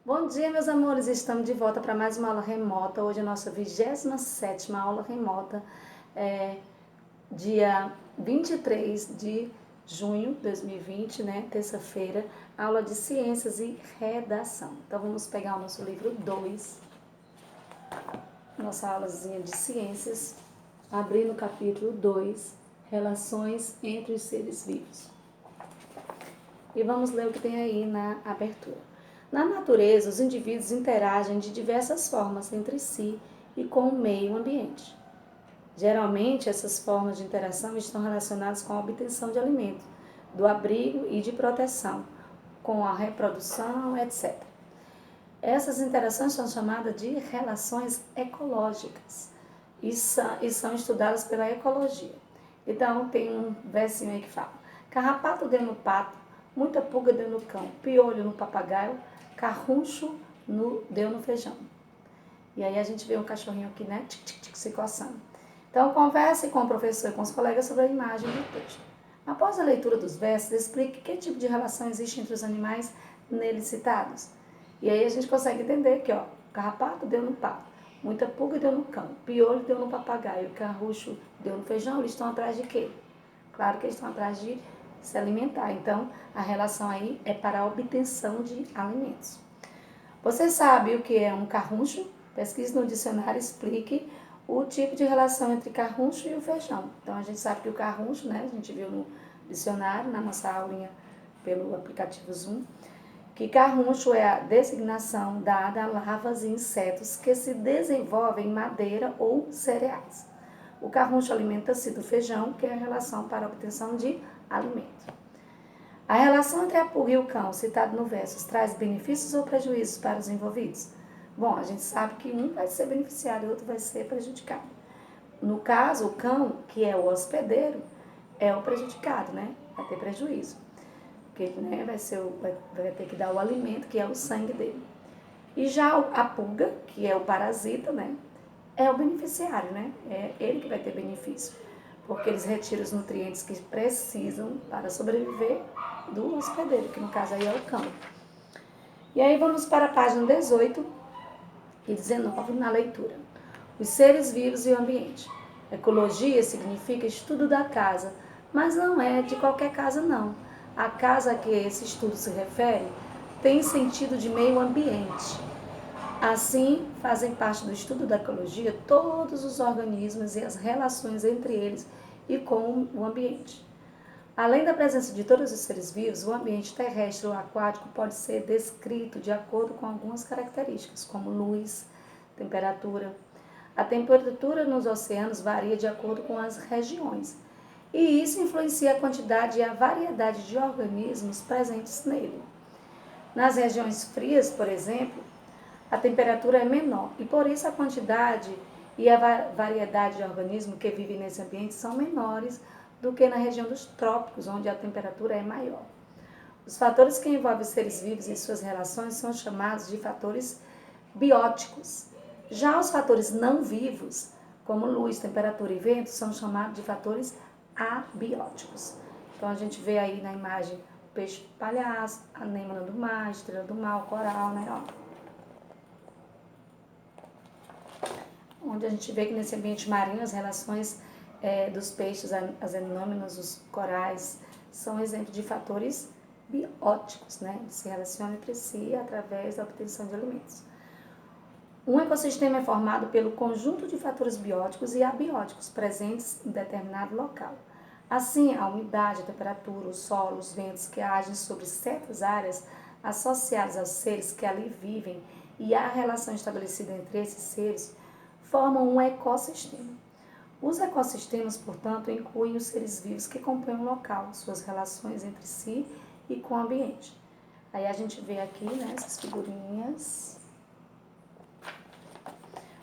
Bom dia, meus amores, estamos de volta para mais uma aula remota. Hoje é a nossa 27ª aula remota, dia 23 de junho de 2020, né, terça-feira, aula de ciências e redação. Então vamos pegar o nosso livro 2, nossa aulazinha de ciências, abrir no capítulo 2, relações entre os seres vivos. E vamos ler o que tem aí na abertura. Na natureza, os indivíduos interagem de diversas formas entre si e com o meio ambiente. Geralmente, essas formas de interação estão relacionadas com a obtenção de alimento, do abrigo e de proteção, com a reprodução, etc. Essas interações são chamadas de relações ecológicas e são estudadas pela ecologia. Então, tem um versinho aí que fala: carrapato deu no pato, muita pulga deu no cão, piolho no papagaio, carruncho deu no feijão. E aí a gente vê um cachorrinho aqui, né, se coçando. Então, converse com o professor e com os colegas sobre a imagem do texto. Após a leitura dos versos, explique que tipo de relação existe entre os animais neles citados. E aí a gente consegue entender que, carrapato deu no pato, muita pulga deu no cão, piolho deu no papagaio, carrucho deu no feijão. Eles estão atrás de quê? Claro que eles estão atrás de se alimentar. Então, a relação aí é para a obtenção de alimentos. Você sabe o que é um carruncho? Pesquise no dicionário, explique o tipo de relação entre carruncho e o feijão. Então, a gente sabe que o carruncho, né, a gente viu no dicionário, na nossa aulinha pelo aplicativo Zoom, que carruncho é a designação dada a larvas e insetos que se desenvolvem em madeira ou cereais. O carruncho alimenta-se do feijão, que é a relação para a obtenção de alimento. A relação entre a pulga e o cão, citado no verso, traz benefícios ou prejuízos para os envolvidos? Bom, a gente sabe que um vai ser beneficiado e o outro vai ser prejudicado. No caso, o cão, que é o hospedeiro, é o prejudicado, né? Vai ter prejuízo. Porque, né, vai ter que dar o alimento, que é o sangue dele. E já a pulga, que é o parasita, né, é o beneficiário, né? É ele que vai ter benefício, porque eles retiram os nutrientes que precisam para sobreviver do hospedeiro, que no caso aí é o cão. E aí vamos para a página 18 e 19 na leitura. Os seres vivos e o ambiente. Ecologia significa estudo da casa, mas não é de qualquer casa não. A casa a que esse estudo se refere tem sentido de meio ambiente. Assim, fazem parte do estudo da ecologia todos os organismos e as relações entre eles e com o ambiente. Além da presença de todos os seres vivos, o ambiente terrestre ou aquático pode ser descrito de acordo com algumas características, como luz, temperatura. A temperatura nos oceanos varia de acordo com as regiões, e isso influencia a quantidade e a variedade de organismos presentes nele. Nas regiões frias, por exemplo, a temperatura é menor e por isso a quantidade e a variedade de organismos que vivem nesse ambiente são menores do que na região dos trópicos, onde a temperatura é maior. Os fatores que envolvem os seres vivos e suas relações são chamados de fatores bióticos. Já os fatores não vivos, como luz, temperatura e vento, são chamados de fatores abióticos. Então a gente vê aí na imagem o peixe palhaço, a anêmona do mar, a estrela do mar, o coral, né? Onde a gente vê que nesse ambiente marinho as relações dos peixes, as anêmonas, os corais, são exemplos de fatores bióticos, né? Que se relacionam entre si através da obtenção de alimentos. Um ecossistema é formado pelo conjunto de fatores bióticos e abióticos presentes em determinado local. Assim, a umidade, a temperatura, o solo, os ventos que agem sobre certas áreas associadas aos seres que ali vivem e a relação estabelecida entre esses seres formam um ecossistema. Os ecossistemas, portanto, incluem os seres vivos que compõem o local, suas relações entre si e com o ambiente. Aí a gente vê aqui, né, essas figurinhas.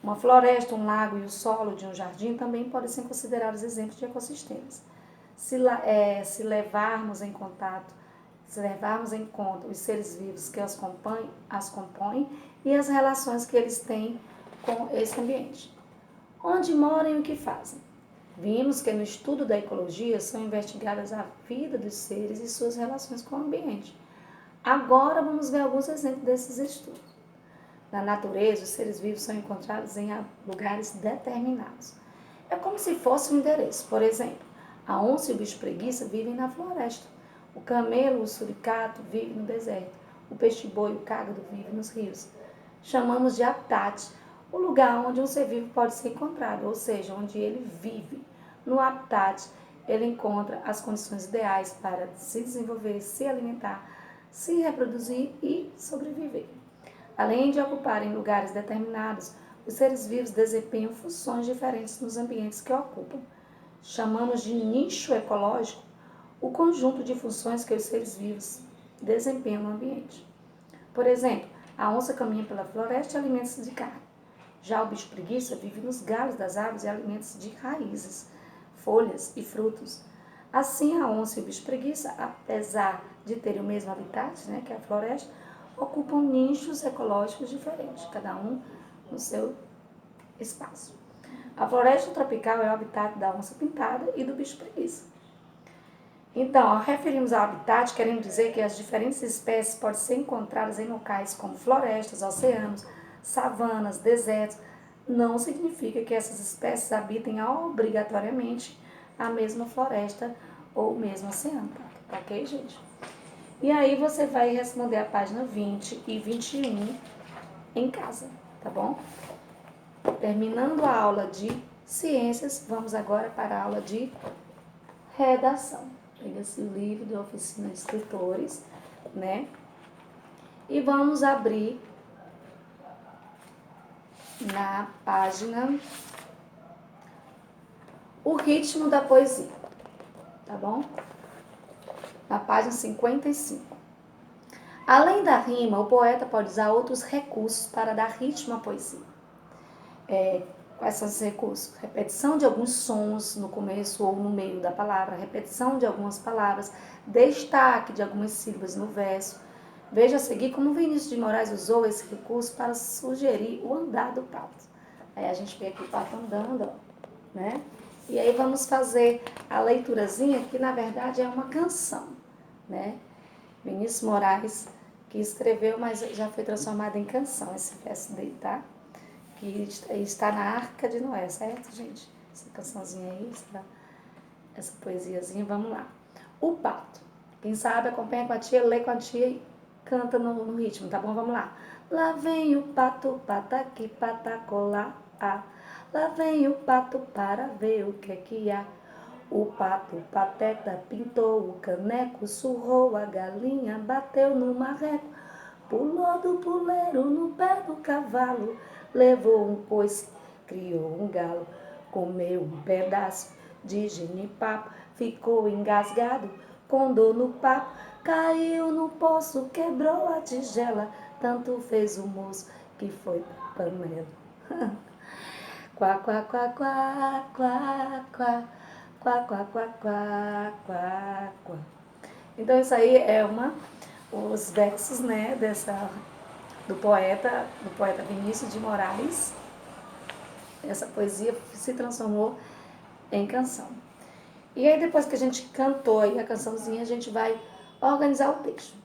Uma floresta, um lago e o solo de um jardim também podem ser considerados exemplos de ecossistemas. Se levarmos em conta os seres vivos que as compõem e as relações que eles têm com esse ambiente. Onde moram e o que fazem? Vimos que no estudo da ecologia são investigadas a vida dos seres e suas relações com o ambiente. Agora vamos ver alguns exemplos desses estudos. Na natureza, os seres vivos são encontrados em lugares determinados. É como se fosse um endereço. Por exemplo, a onça e o bicho preguiça vivem na floresta. O camelo, o suricato, vive no deserto. O peixe-boi, o cágado, vive nos rios. Chamamos de habitat o lugar onde um ser vivo pode ser encontrado, ou seja, onde ele vive. No habitat, ele encontra as condições ideais para se desenvolver, se alimentar, se reproduzir e sobreviver. Além de ocuparem lugares determinados, os seres vivos desempenham funções diferentes nos ambientes que ocupam. Chamamos de nicho ecológico o conjunto de funções que os seres vivos desempenham no ambiente. Por exemplo, a onça caminha pela floresta e alimenta-se de carne. Já o bicho preguiça vive nos galhos das árvores e alimenta-se de raízes, folhas e frutos. Assim, a onça e o bicho preguiça, apesar de terem o mesmo habitat, que é a floresta, ocupam nichos ecológicos diferentes, cada um no seu espaço. A floresta tropical é o habitat da onça pintada e do bicho preguiça. Então, ao referirmos ao habitat, queremos dizer que as diferentes espécies podem ser encontradas em locais como florestas, oceanos, savanas, desertos. Não significa que essas espécies habitem obrigatoriamente a mesma floresta ou o mesmo oceano, tá ok, gente? E aí você vai responder a página 20 e 21 em casa, tá bom? Terminando a aula de ciências, vamos agora para a aula de redação. Pega esse livro de oficina de escritores, E vamos abrir na página O Ritmo da Poesia, tá bom? Na página 55. Além da rima, o poeta pode usar outros recursos para dar ritmo à poesia. Quais são esses recursos? Repetição de alguns sons no começo ou no meio da palavra, repetição de algumas palavras, destaque de algumas sílabas no verso. Veja a seguir como Vinícius de Moraes usou esse recurso para sugerir o andar do pato. Aí a gente vê aqui o pato andando, E aí vamos fazer a leiturazinha, que na verdade é uma canção, Vinícius Moraes, que escreveu, mas já foi transformado em canção esse verso dele, tá? Que está na Arca de Noé, certo, gente? Essa cançãozinha aí, essa poesiazinha, vamos lá. O pato. Quem sabe, acompanha com a tia, lê com a tia e canta no ritmo, tá bom? Vamos lá. Lá vem o pato, pataqui, patacolá, ah. Lá vem o pato para ver o que é que há. O pato, pateta, pintou o caneco, surrou a galinha, bateu no marreco, pulou do puleiro no pé do cavalo, levou um coice, criou um galo, comeu um pedaço de genipapo, ficou engasgado, com dor no papo, caiu no poço, quebrou a tigela, tanto fez o moço que foi pra panela. Quá, quá, quá, quá, quá, quá, quá, quá, quá, quá, quá, quá. Então isso aí é os versos, do poeta Vinícius de Moraes. Essa poesia se transformou em canção. E aí depois que a gente cantou aí a cançãozinha, a gente vai organizar o texto.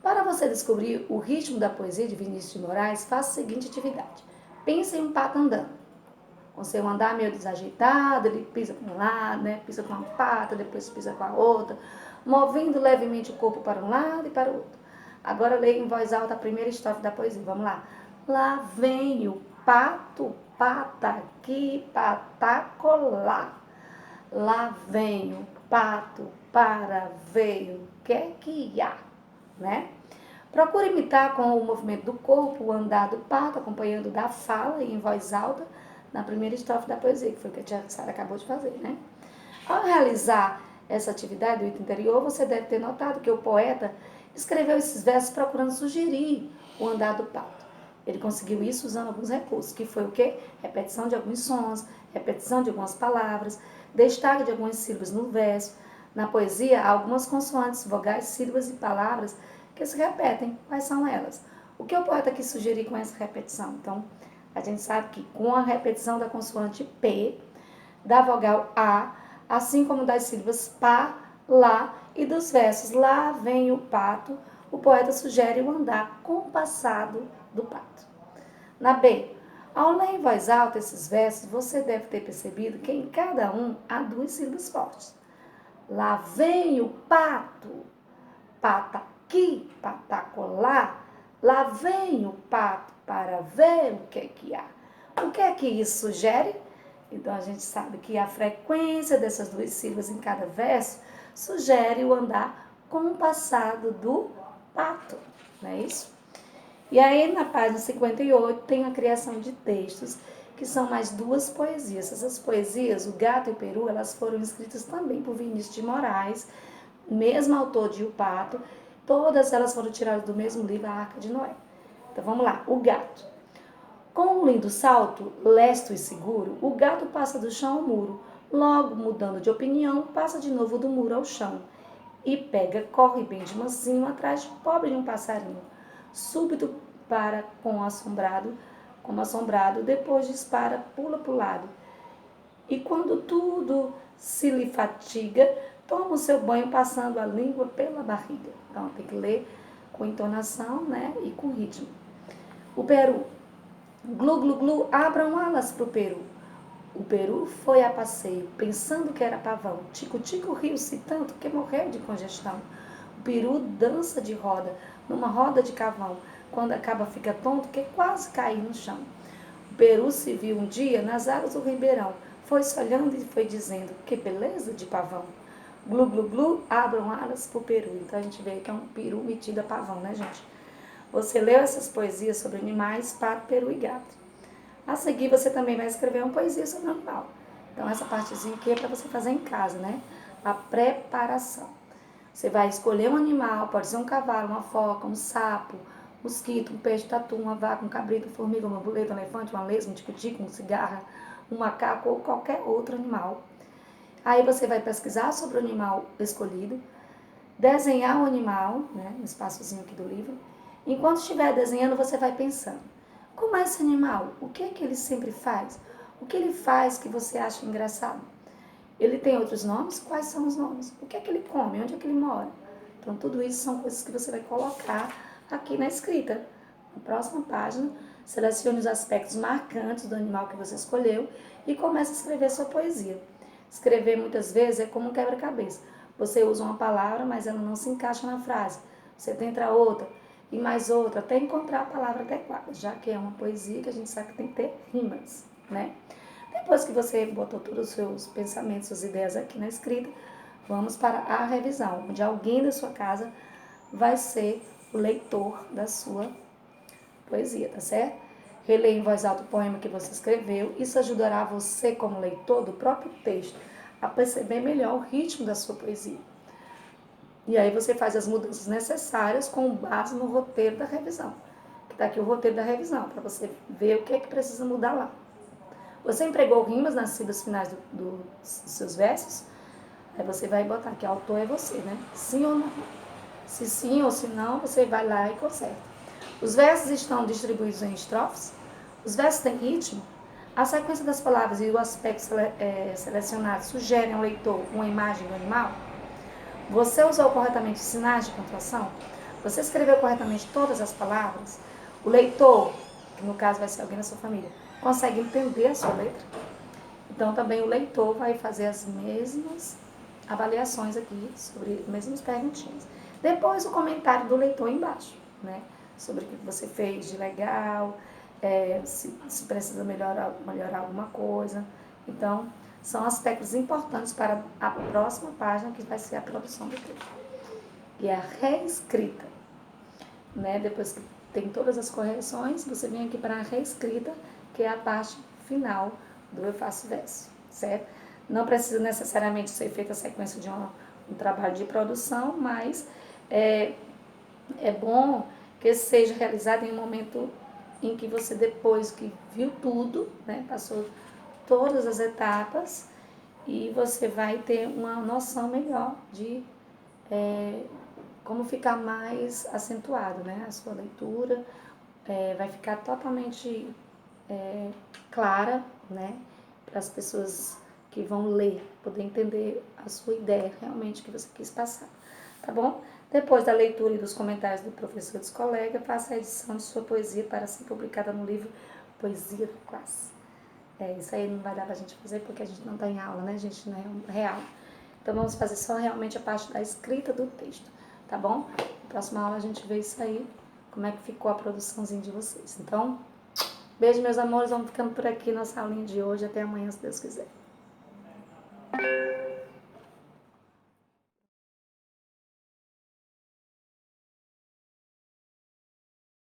Para você descobrir o ritmo da poesia de Vinícius de Moraes, faça a seguinte atividade. Pense em um pato andando. Com seu andar meio desajeitado, ele pisa para um lado, pisa com uma pata, depois pisa com a outra, movendo levemente o corpo para um lado e para o outro. Agora leia em voz alta a primeira estrofe da poesia. Vamos lá. Lá vem o pato, pataqui, patacolá. Lá vem o pato para ver o que é que há, Procure imitar com o movimento do corpo o andar do pato, acompanhando da fala e em voz alta na primeira estrofe da poesia, que foi o que a tia Sara acabou de fazer, Ao realizar essa atividade do item anterior, você deve ter notado que o poeta escreveu esses versos procurando sugerir o andar do pato. Ele conseguiu isso usando alguns recursos, que foi o quê? Repetição de alguns sons, repetição de algumas palavras, destaque de algumas sílabas no verso. Na poesia, há algumas consoantes, vogais, sílabas e palavras que se repetem. Quais são elas? O que o poeta quis sugerir com essa repetição? Então, a gente sabe que com a repetição da consoante P, da vogal A, assim como das sílabas pá, lá e dos versos lá vem o pato, o poeta sugere o andar compassado do pato. Na B, ao ler em voz alta esses versos, você deve ter percebido que em cada um há duas sílabas fortes. Lá vem o pato, pata aqui, patacolá. Lá vem o pato para ver o que é que há. O que é que isso sugere? Então a gente sabe que a frequência dessas duas sílabas em cada verso sugere o andar compassado do pato, não é isso? E aí na página 58 tem a criação de textos, que são mais duas poesias. Essas poesias, O Gato e o Peru, elas foram escritas também por Vinícius de Moraes, mesmo autor de O Pato. Todas elas foram tiradas do mesmo livro, A Arca de Noé. Então vamos lá, O Gato. Com um lindo salto, lesto e seguro, o gato passa do chão ao muro. Logo, mudando de opinião, passa de novo do muro ao chão. E pega, corre bem de mansinho atrás de pobre de um passarinho. Súbito para como assombrado, depois dispara, pula para o lado. E quando tudo se lhe fatiga, toma o seu banho passando a língua pela barriga. Então tem que ler com entonação, né, e com ritmo. O peru. Glu, glu, glu, abram alas pro peru. O peru foi a passeio, pensando que era pavão. Tico-tico riu-se tanto que morreu de congestão. O peru dança de roda, numa roda de cavão. Quando acaba fica tonto que quase cai no chão. O peru se viu um dia nas águas do ribeirão. Foi-se olhando e foi dizendo, que beleza de pavão. Glu, glu, glu, abram alas pro peru. Então a gente vê que é um peru metido a pavão, né, gente? Você leu essas poesias sobre animais, pato, peru e gato. A seguir, você também vai escrever uma poesia sobre o animal. Então, essa partezinha aqui é para você fazer em casa, né? A preparação. Você vai escolher um animal, pode ser um cavalo, uma foca, um sapo, um mosquito, um peixe, tatu, uma vaca, um cabrito, uma formiga, uma borboleta, um elefante, uma lesma, um tico-tico, um cigarra, um macaco ou qualquer outro animal. Aí você vai pesquisar sobre o animal escolhido, desenhar o animal, né, no espaçozinho aqui do livro. Enquanto estiver desenhando, você vai pensando, como é esse animal? O que é que ele sempre faz? O que ele faz que você acha engraçado? Ele tem outros nomes? Quais são os nomes? O que é que ele come? Onde é que ele mora? Então, tudo isso são coisas que você vai colocar aqui na escrita. Na próxima página, selecione os aspectos marcantes do animal que você escolheu e comece a escrever sua poesia. Escrever, muitas vezes, é como um quebra-cabeça. Você usa uma palavra, mas ela não se encaixa na frase. Você tenta outra e mais outra, até encontrar a palavra adequada, já que é uma poesia que a gente sabe que tem que ter rimas, né? Depois que você botou todos os seus pensamentos, suas ideias aqui na escrita, vamos para a revisão, onde alguém da sua casa vai ser o leitor da sua poesia, tá certo? Releia em voz alta o poema que você escreveu. Isso ajudará você, como leitor do próprio texto, a perceber melhor o ritmo da sua poesia. E aí você faz as mudanças necessárias com base no roteiro da revisão. Que está aqui o roteiro da revisão, para você ver o que é que precisa mudar lá. Você empregou rimas nas sílabas finais dos seus versos? Aí você vai botar que o autor é você, né? Sim ou não? Se sim ou se não, você vai lá e conserta. Os versos estão distribuídos em estrofes? Os versos têm ritmo? A sequência das palavras e o aspecto selecionado sugerem ao leitor uma imagem do animal? Você usou corretamente sinais de pontuação? Você escreveu corretamente todas as palavras? O leitor, que no caso vai ser alguém da sua família, consegue entender a sua letra? Então também o leitor vai fazer as mesmas avaliações aqui, sobre as mesmas perguntinhas. Depois o comentário do leitor embaixo, né? Sobre o que você fez de legal, se precisa melhorar alguma coisa. Então, são aspectos importantes para a próxima página, que vai ser a produção do texto. E a reescrita, né? Depois que tem todas as correções, você vem aqui para a reescrita, que é a parte final do Eu Faço Verso, certo? Não precisa necessariamente ser feita a sequência de um trabalho de produção, mas é bom que seja realizado em um momento em que você, depois que viu tudo, né, passou todas as etapas, e você vai ter uma noção melhor de como ficar mais acentuado, né, a sua leitura, vai ficar totalmente clara, né, para as pessoas que vão ler, poder entender a sua ideia realmente que você quis passar, tá bom? Depois da leitura e dos comentários do professor e dos colegas, faça a edição de sua poesia para ser publicada no livro Poesia da Classe. Isso aí não vai dar pra gente fazer porque a gente não tá em aula, né, gente? Não é real. Então vamos fazer só realmente a parte da escrita do texto, tá bom? Na próxima aula a gente vê isso aí, como é que ficou a produçãozinha de vocês. Então, beijo, meus amores, vamos ficando por aqui nossa aulinha de hoje. Até amanhã, se Deus quiser.